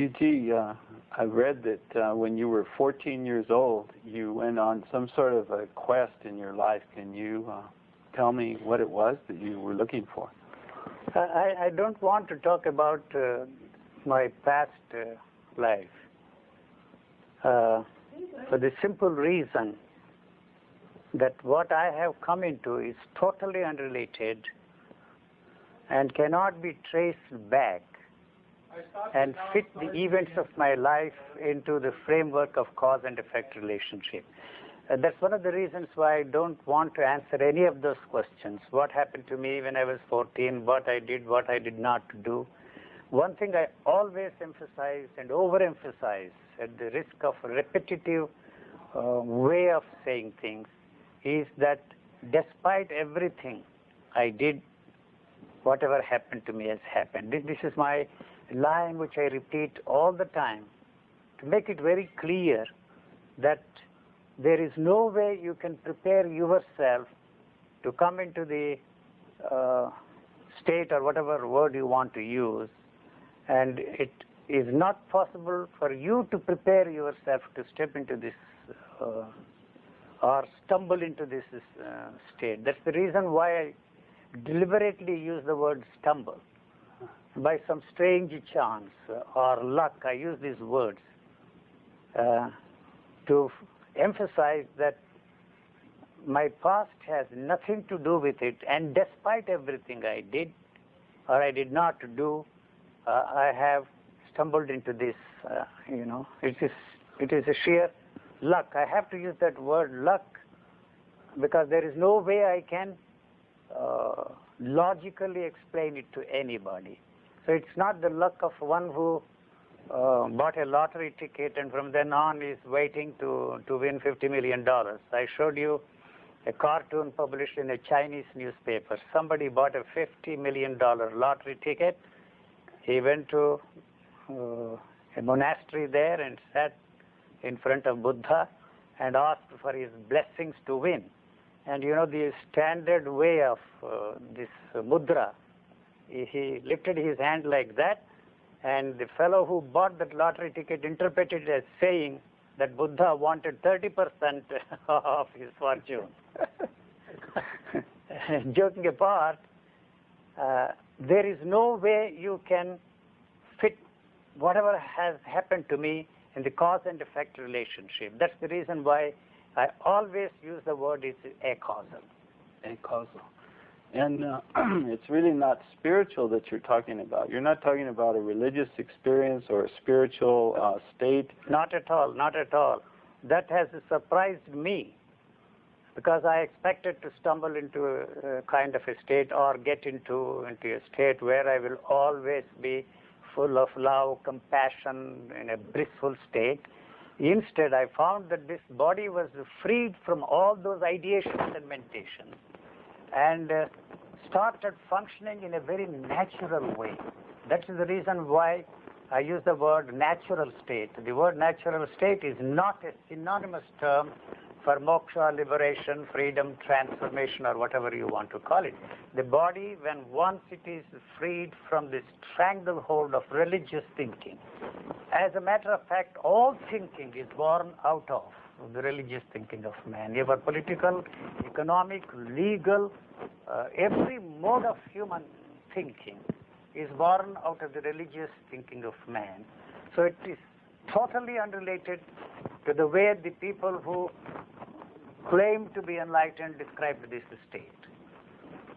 UG, I read that when you were 14 years old, you went on some sort of a quest in your life. Can you tell me what it was that you were looking for? I don't want to talk about my past life for the simple reason that what I have come into is totally unrelated and cannot be traced back and fit the events of my life into the framework of cause and effect relationship. That's one of the reasons why I don't want to answer any of those questions. What happened to me when I was 14, what I did not do. One thing I always emphasize and overemphasize at the risk of a repetitive way of saying things is that despite everything I did, whatever happened to me has happened. This is my line which I repeat all the time to make it very clear that there is no way you can prepare yourself to come into the state or whatever word you want to use, and it is not possible for you to prepare yourself to step into this or stumble into this state. That's the reason why I deliberately use the word stumble. By some strange chance or luck, I use these words to emphasize that my past has nothing to do with it, and despite everything I did or I did not do, I have stumbled into this, it is a sheer luck. I have to use that word luck because there is no way I can logically explain it to anybody. So it's not the luck of one who bought a lottery ticket and from then on is waiting to win $50 million. I showed you a cartoon published in a Chinese newspaper. Somebody bought a $50 million lottery ticket. He went to a monastery there and sat in front of Buddha and asked for his blessings to win. And you know the standard way of this mudra, he lifted his hand like that, and the fellow who bought that lottery ticket interpreted it as saying that Buddha wanted 30% of his fortune. Joking apart, there is no way you can fit whatever has happened to me in the cause and effect relationship. That's the reason why I always use the word is acausal. Acausal. And it's really not spiritual that you're talking about. You're not talking about a religious experience or a spiritual state. Not at all, not at all. That has surprised me because I expected to stumble into a kind of a state or get into a state where I will always be full of love, compassion, in a blissful state. Instead, I found that this body was freed from all those ideations and meditations and started functioning in a very natural way. That is the reason why I use the word natural state. The word natural state is not a synonymous term for moksha, liberation, freedom, transformation, or whatever you want to call it. The body, when once it is freed from this stranglehold of religious thinking, as a matter of fact, all thinking is born out of the religious thinking of man. Your political, economic, legal, every mode of human thinking is born out of the religious thinking of man. So it is totally unrelated to the way the people who claim to be enlightened describe this state.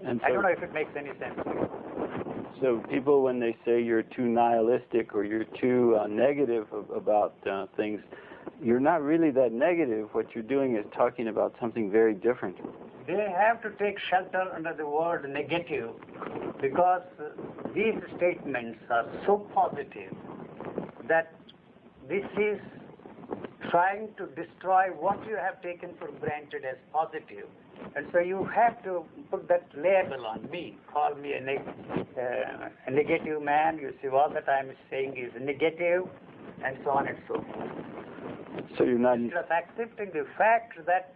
And so, I don't know if it makes any sense to you. So people, when they say you're too nihilistic or you're too negative about things, you're not really that negative. What you're doing is talking about something very different. They have to take shelter under the word negative because these statements are so positive that this is trying to destroy what you have taken for granted as positive. And so you have to put that label on me, call me a negative man. You see, all that I'm saying is negative, and so on and so forth. So you're not... Instead of accepting the fact that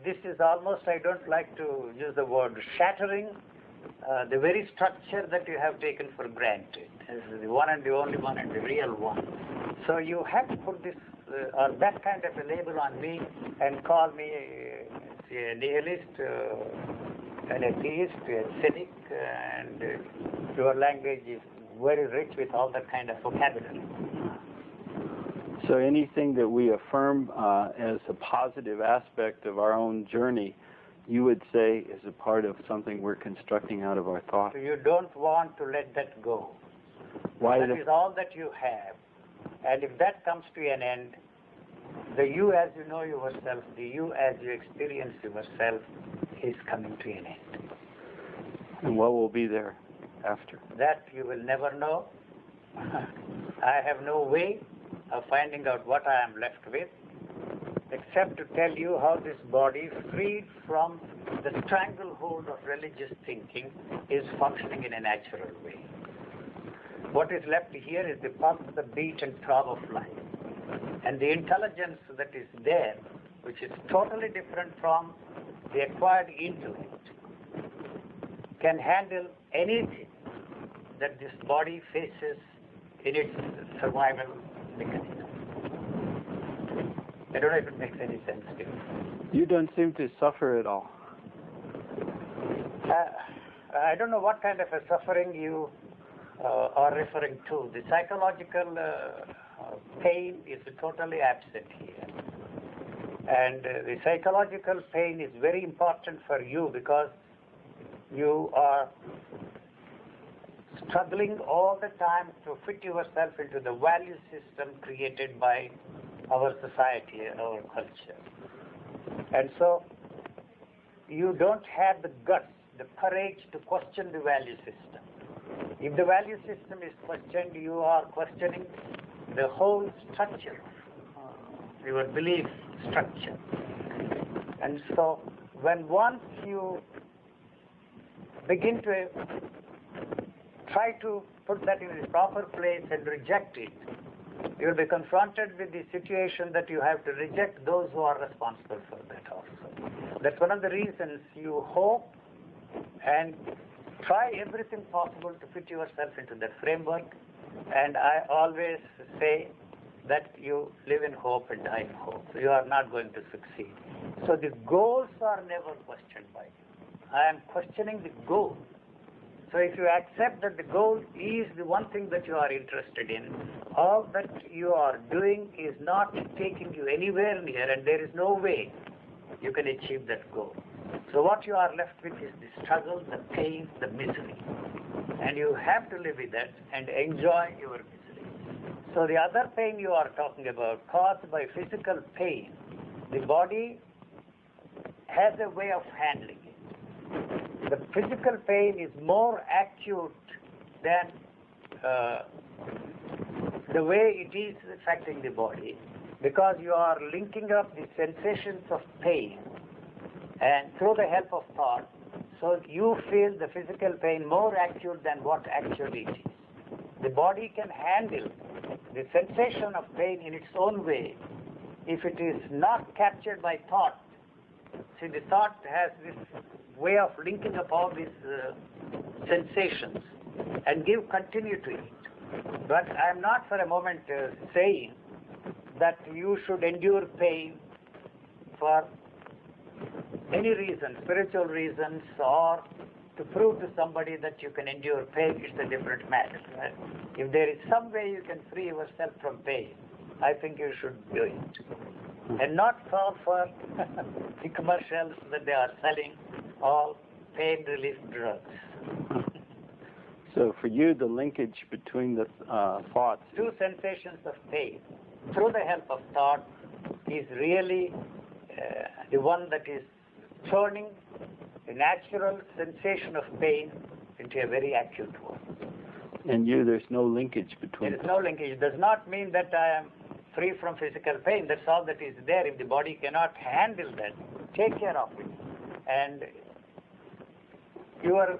this is almost, I don't like to use the word shattering, the very structure that you have taken for granted is the one and the only one and the real one. So you have to put this or that kind of a label on me and call me a nihilist, an atheist, a cynic, and your language is very rich with all that kind of vocabulary. So anything that we affirm as a positive aspect of our own journey, you would say is a part of something we're constructing out of our thought. So you don't want to let that go. Why? That is all that you have. And if that comes to an end, the you as you know yourself, the you as you experience yourself is coming to an end. And what will be there after? That you will never know. I have no way of finding out what I am left with, except to tell you how this body, freed from the stranglehold of religious thinking, is functioning in a natural way. What is left here is the pulse, the beat and throb of life. And the intelligence that is there, which is totally different from the acquired intellect, can handle anything that this body faces in its survival mechanism. I don't know if it makes any sense to you. You don't seem to suffer at all. I don't know what kind of a suffering you are referring to. The psychological pain is totally absent here. And the psychological pain is very important for you because you are struggling all the time to fit yourself into the value system created by our society and our culture. And so you don't have the guts, the courage to question the value system. If the value system is questioned, you are questioning the whole structure, your belief structure. And so when once you begin to try to put that in its proper place and reject it, you will be confronted with the situation that you have to reject those who are responsible for that also. That's one of the reasons you hope and try everything possible to fit yourself into that framework. And I always say that you live in hope and die in hope. You are not going to succeed. So the goals are never questioned by you. I am questioning the goal. So if you accept that the goal is the one thing that you are interested in, all that you are doing is not taking you anywhere near, and there is no way you can achieve that goal. So what you are left with is the struggle, the pain, the misery. And you have to live with that and enjoy your misery. So the other pain you are talking about, caused by physical pain, the body has a way of handling it. The physical pain is more acute than the way it is affecting the body, because you are linking up the sensations of pain and through the help of thought, so you feel the physical pain more acute than what actually it is. The body can handle the sensation of pain in its own way if it is not captured by thought. See, the thought has this way of linking up all these sensations and give continuity to it. But I am not for a moment saying that you should endure pain for any reason, spiritual reasons, or to prove to somebody that you can endure pain. It's a different matter. Right? If there is some way you can free yourself from pain, I think you should do it. And not fall for the commercials that they are selling, all pain relief drugs. So for you, the linkage between the thoughts... Two sensations of pain, through the help of thought, is really the one that is turning a natural sensation of pain into a very acute one. And you, there's no linkage between... There is no linkage. It does not mean that I am free from physical pain. That's all that is there. If the body cannot handle that, take care of it. And your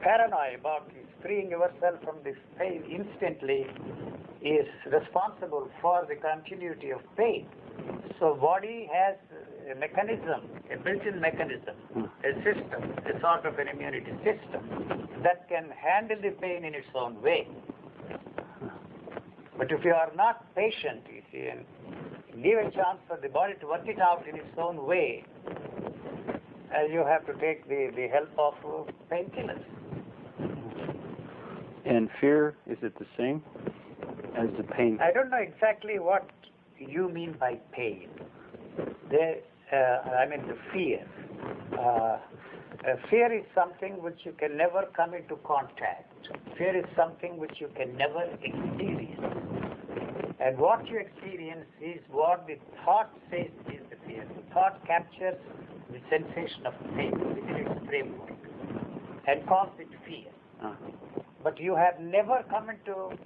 paranoia about freeing yourself from this pain instantly is responsible for the continuity of pain. So body has a mechanism, a built-in mechanism, a system, a sort of an immunity system that can handle the pain in its own way. But if you are not patient, you see, and give a chance for the body to work it out in its own way, you have to take the help of painkillers. And fear, is it the same as the pain? I don't know exactly what you mean by pain. I mean the fear. Fear is something which you can never come into contact. Fear is something which you can never experience. And what you experience is what the thought says is the fear. The thought captures the sensation of pain within its framework and calls it fear. But you have never come into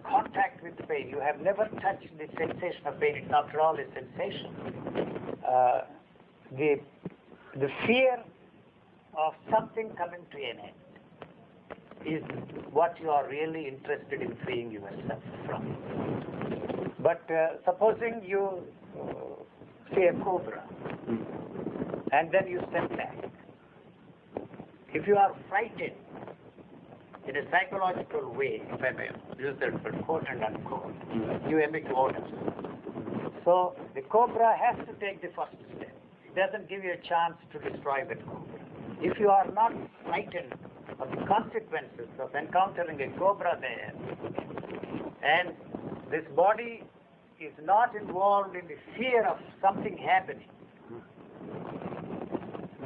contact with pain. You have never touched the sensation of pain. It's after all a sensation. The fear of something coming to an end is what you are really interested in freeing yourself from. But supposing you see a cobra and then you step back. If you are frightened, in a psychological way, if I may use that word, quote and unquote, you emit odors. So the cobra has to take the first step. It doesn't give you a chance to destroy the cobra. If you are not frightened of the consequences of encountering a cobra there, and this body is not involved in the fear of something happening,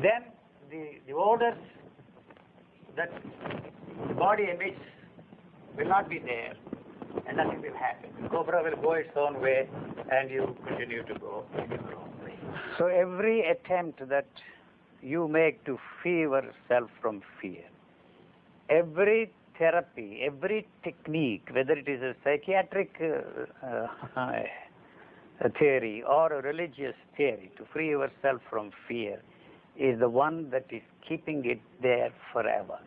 then the odors that the body emits will not be there, and nothing will happen. The cobra will go its own way, and you continue to go in your own way. So every attempt that you make to free yourself from fear, every therapy, every technique, whether it is a psychiatric theory or a religious theory to free yourself from fear, is the one that is keeping it there forever.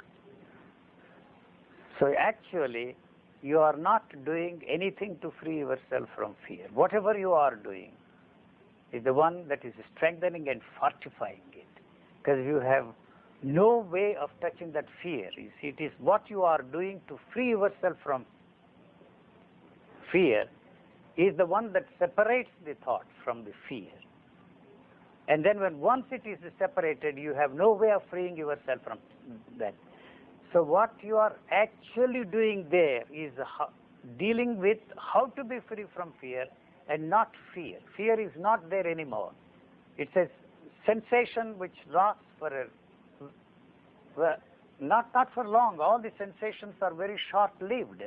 So actually, you are not doing anything to free yourself from fear. Whatever you are doing is the one that is strengthening and fortifying it. Because you have no way of touching that fear. You see, it is what you are doing to free yourself from fear is the one that separates the thought from the fear. And then once it is separated, you have no way of freeing yourself from that. So what you are actually doing there is dealing with how to be free from fear and not fear. Fear is not there anymore. It's a sensation which lasts for not for long. All the sensations are very short-lived.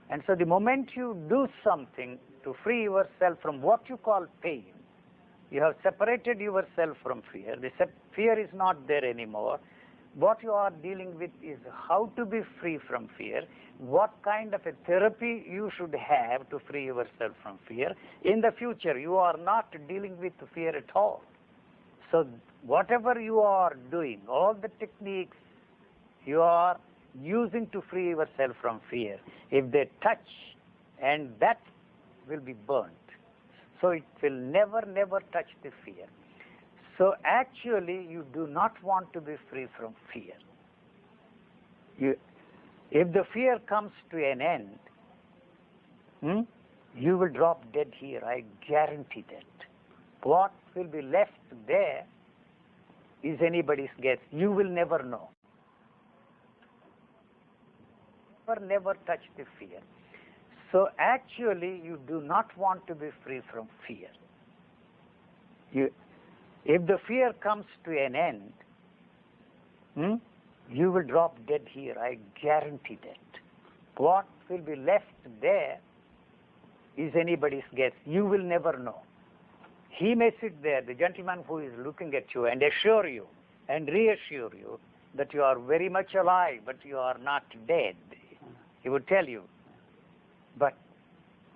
And so the moment you do something to free yourself from what you call pain, you have separated yourself from fear. The fear is not there anymore. What you are dealing with is how to be free from fear, what kind of a therapy you should have to free yourself from fear. In the future, you are not dealing with fear at all. So whatever you are doing, all the techniques you are using to free yourself from fear, if they touch, and that will be burnt. So it will never, never touch the fear. So actually, you do not want to be free from fear. If the fear comes to an end, you will drop dead here. I guarantee that. What will be left there is anybody's guess. You will never know. Never touch the fear. So actually, you do not want to be free from fear. If the fear comes to an end, you will drop dead here. I guarantee that. What will be left there is anybody's guess. You will never know. He may sit there, the gentleman who is looking at you, and assure you and reassure you that you are very much alive, but you are not dead. He would tell you. But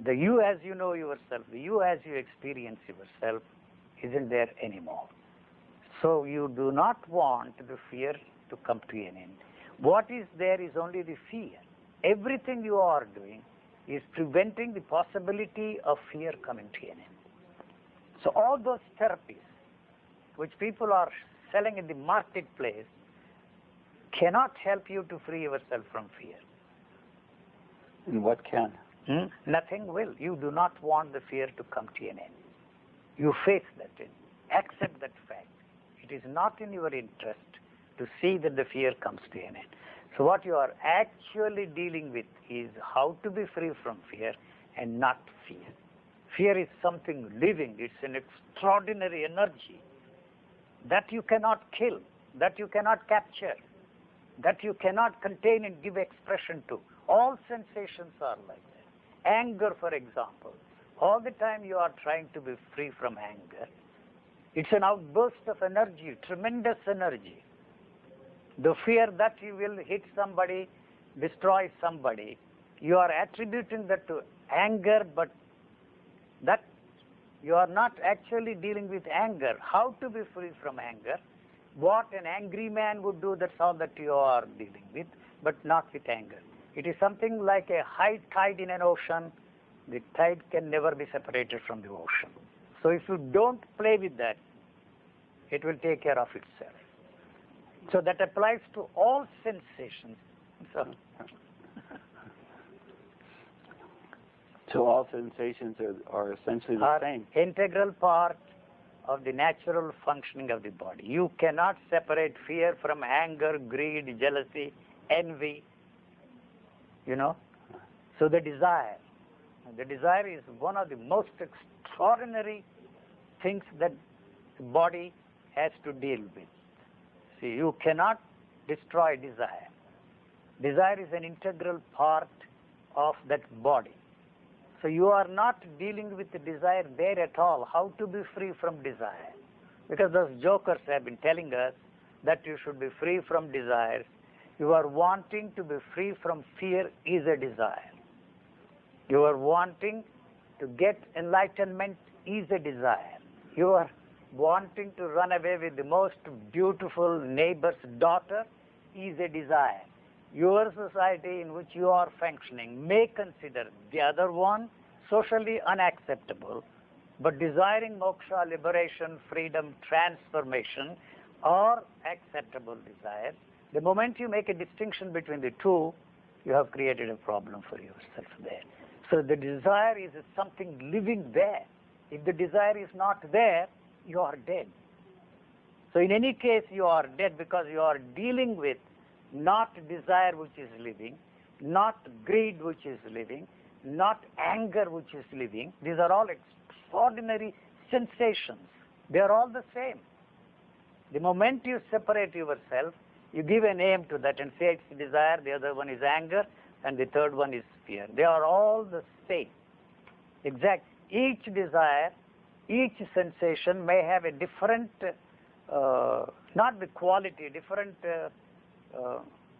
the you as you know yourself, the you as you experience yourself, isn't there anymore. So you do not want the fear to come to an end. What is there is only the fear. Everything you are doing is preventing the possibility of fear coming to an end. So all those therapies which people are selling in the marketplace cannot help you to free yourself from fear. And what can? Nothing will. You do not want the fear to come to an end. You face that end. Accept that fact. It is not in your interest to see that the fear comes to an end. So what you are actually dealing with is how to be free from fear and not fear. Fear is something living. It's an extraordinary energy that you cannot kill, that you cannot capture, that you cannot contain and give expression to. All sensations are like that. Anger, for example. All the time you are trying to be free from anger. It's an outburst of energy, tremendous energy. The fear that you will hit somebody, destroy somebody, you are attributing that to anger, but that you are not actually dealing with anger. How to be free from anger? What an angry man would do, that's all that you are dealing with, but not with anger. It is something like a high tide in an ocean. The tide can never be separated from the ocean. So if you don't play with that, it will take care of itself. So that applies to all sensations. So all sensations are essentially the same. Integral part of the natural functioning of the body. You cannot separate fear from anger, greed, jealousy, envy, So the desire is one of the most extraordinary things that the body has to deal with. See, you cannot destroy desire. Desire is an integral part of that body. So you are not dealing with the desire there at all. How to be free from desire? Because those jokers have been telling us that you should be free from desires. You are wanting to be free from fear is a desire. You are wanting to get enlightenment is a desire. You are wanting to run away with the most beautiful neighbor's daughter is a desire. Your society in which you are functioning may consider the other one socially unacceptable, but desiring moksha, liberation, freedom, transformation are acceptable desires. The moment you make a distinction between the two, you have created a problem for yourself there. So the desire is something living there. If the desire is not there, you are dead. So in any case, you are dead because you are dealing with not desire which is living, not greed which is living, not anger which is living. These are all extraordinary sensations. They are all the same. The moment you separate yourself, you give a name to that and say it's desire, the other one is anger, and the third one is fear. They are all the same. Exact. Each desire, each sensation may have a different, not the quality, different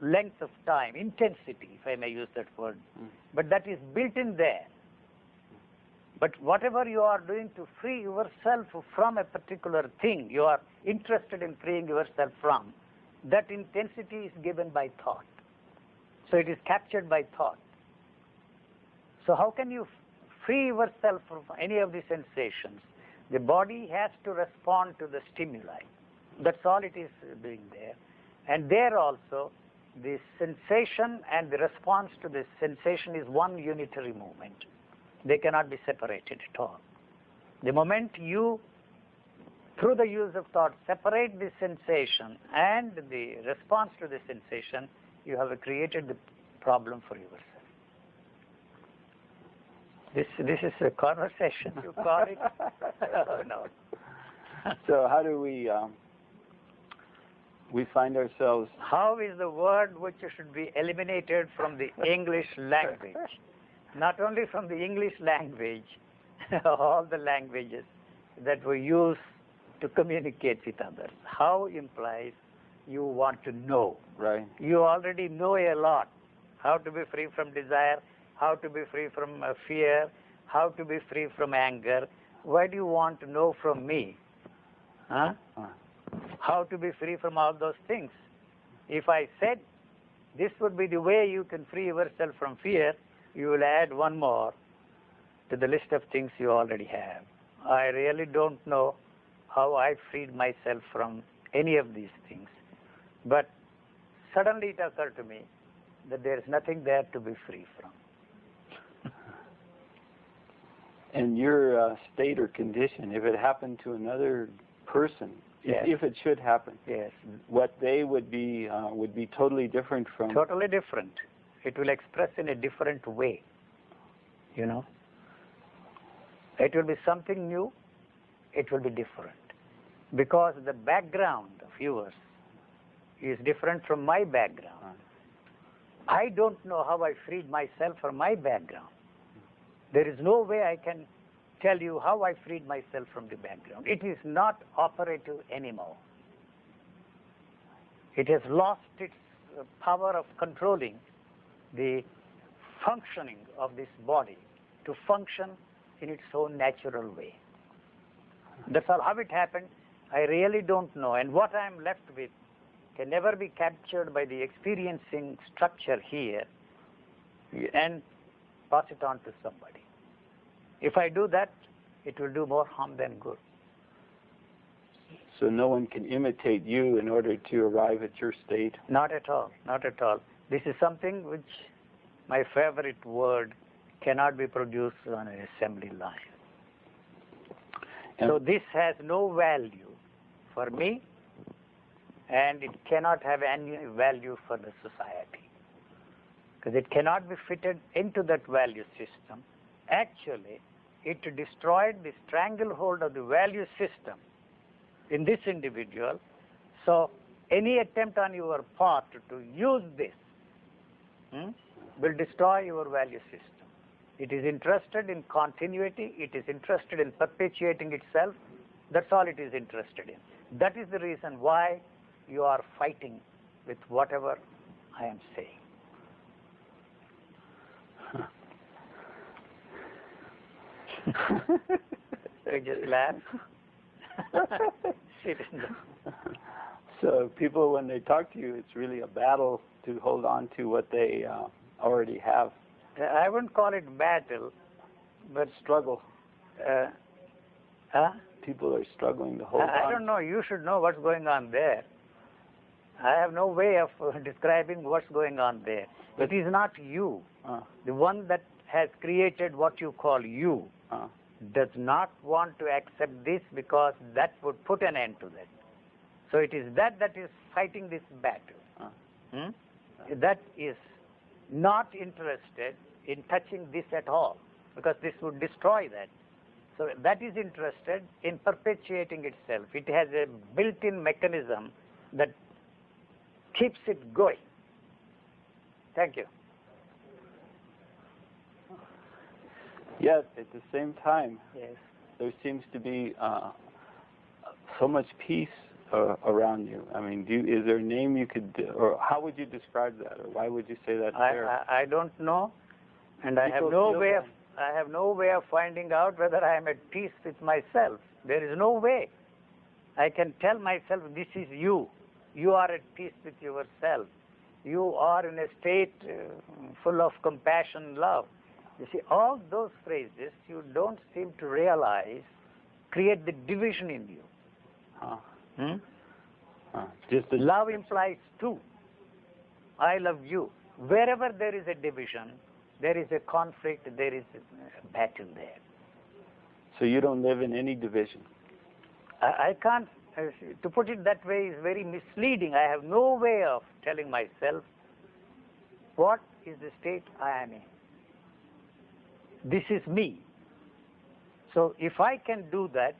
length of time, intensity, if I may use that word. But that is built in there. But whatever you are doing to free yourself from a particular thing, you are interested in freeing yourself from, that intensity is given by thought. So it is captured by thought. So how can you free yourself from any of the sensations? The body has to respond to the stimuli. That's all it is doing there. And there also, the sensation and the response to the sensation is one unitary movement. They cannot be separated at all. The moment you, through the use of thought, separate the sensation and the response to the sensation, you have created the problem for yourself. This is a conversation, you call it? No. So how do we find ourselves... How is the word which should be eliminated from the English language? Not only from the English language, all the languages that we use to communicate with others. How implies you want to know. Right. You already know a lot. How to be free from desire, how to be free from fear, how to be free from anger. Why do you want to know from me? Huh? How to be free from all those things. If I said this would be the way you can free yourself from fear, you will add one more to the list of things you already have. I really don't know how I freed myself from any of these things. But suddenly it occurred to me that there is nothing there to be free from. And your state or condition, if it happened to another person, Yes. if it should happen, Yes. what they would be totally different from. Totally different. It will express in a different way. You know? It will be something new. It will be different. Because the background of yours is different from my background. I don't know how I freed myself from my background. There is no way I can tell you how I freed myself from the background. It is not operative anymore. It has lost its power of controlling the functioning of this body to function in its own natural way. That's all. How it happened, I really don't know. And what I am left with can never be captured by the experiencing structure here and pass it on to somebody. If I do that, it will do more harm than good. So no one can imitate you in order to arrive at your state? Not at all, not at all. This is something which my favorite word cannot be produced on an assembly line. And so this has no value for me, and it cannot have any value for the society, because it cannot be fitted into that value system. Actually, it destroyed the stranglehold of the value system in this individual. So any attempt on your part to use this will destroy your value system. It is interested in continuity. It is interested in perpetuating itself. That's all it is interested in. That is the reason why you are fighting with whatever I am saying. I just laugh. So people, when they talk to you, it's really a battle to hold on to what they already have. I wouldn't call it battle, but Struggle. Huh? People are struggling to hold on. I don't know. You should know what's going on there. I have no way of describing what's going on there. It is not you. The one that has created what you call you does not want to accept this, because that would put an end to that. So it is that is fighting this battle. That is not interested in touching this at all, because this would destroy that. So that is interested in perpetuating itself. It has a built-in mechanism that keeps it going. Thank you. Yet, at the same time, Yes. there seems to be so much peace around you. I mean, is there a name you could, or how would you describe that, or why would you say that? I don't know, and I have no way of finding out whether I am at peace with myself. There is no way. I can tell myself, this is you. You are at peace with yourself. You are in a state full of compassion, love. You see, all those phrases you don't seem to realize create the division in you. Love implies two. I love you. Wherever there is a division, there is a conflict, there is a battle there. So you don't live in any division? I can't, to put it that way is very misleading. I have no way of telling myself what is the state I am in. This is me. So if I can do that,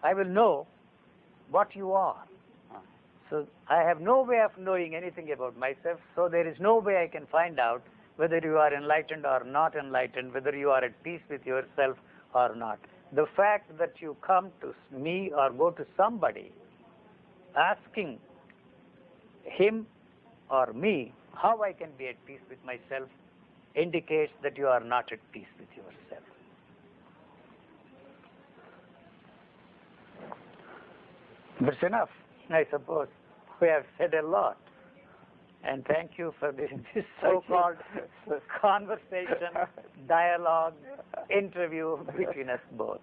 I will know what you are. So I have no way of knowing anything about myself, so there is no way I can find out whether you are enlightened or not enlightened, whether you are at peace with yourself or not. The fact that you come to me or go to somebody asking him or me how I can be at peace with myself indicates that you are not at peace with yourself. That's enough, I suppose. We have said a lot. And thank you for this so-called conversation, dialogue, interview between us both.